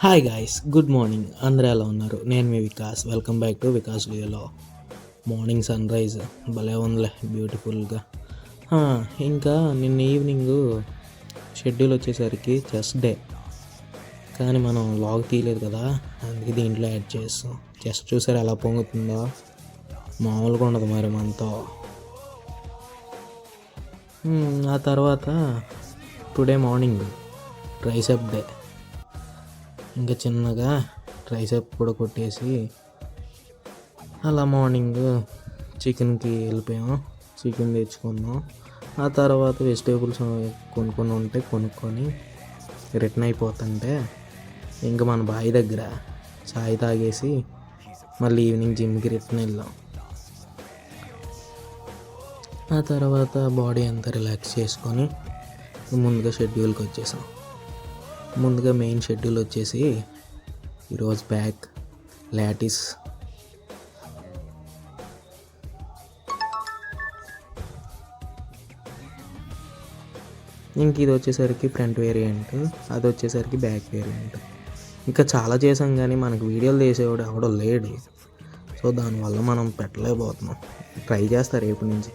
Hi guys, good morning. అందరూ ఎలా ఉన్నారు? నేను మీ Vikas. Welcome back to Vikas లియోలో. మార్నింగ్ సన్ రైజ్ భలే ఉందిలే, బ్యూటిఫుల్గా. ఇంకా నిన్న ఈవినింగ్ షెడ్యూల్ వచ్చేసరికి చెస్ డే, కానీ మనం లాగ్ తీయలేదు కదా, అందుకే దీంట్లో యాడ్ చేస్తాం. చెస్ చూసారు ఎలా పొంగుతుందో, మామూలుగా ఉండదు మరి మనతో. ఆ తర్వాత టుడే మార్నింగ్ ట్రైసెప్ డే. ఇంకా చిన్నగా ట్రైసెప్ కూడా కొట్టేసి అలా మార్నింగ్ చికెన్కి వెళ్ళిపోయాము. చికెన్ తెచ్చుకున్నాం. ఆ తర్వాత వెజిటేబుల్స్ కొనుక్కొని ఉంటే కొనుక్కొని రిటర్న్ అయిపోతుంటే ఇంకా మన బావి దగ్గర చాయ్ తాగేసి మళ్ళీ ఈవినింగ్ జిమ్కి రిటర్న్ వెళ్ళాం. ఆ తర్వాత బాడీ అంతా రిలాక్స్ చేసుకొని ముందుగా షెడ్యూల్కి వచ్చేసాం. ముందుగా మెయిన్ షెడ్యూల్ వచ్చేసి ఈరోజు బ్యాక్ లాటిస్, ఇంక ఇది వచ్చేసరికి ఫ్రంట్ వేరియంట్, అది వచ్చేసరికి బ్యాక్ వేరియంట్. ఇంకా చాలా చేసాం కానీ మనకు వీడియోలు చేసేవాడు ఎవడో లేడు, సో దానివల్ల మనం పెట్టలేకపోతున్నాం. ట్రై చేస్తా రేపు నుంచి.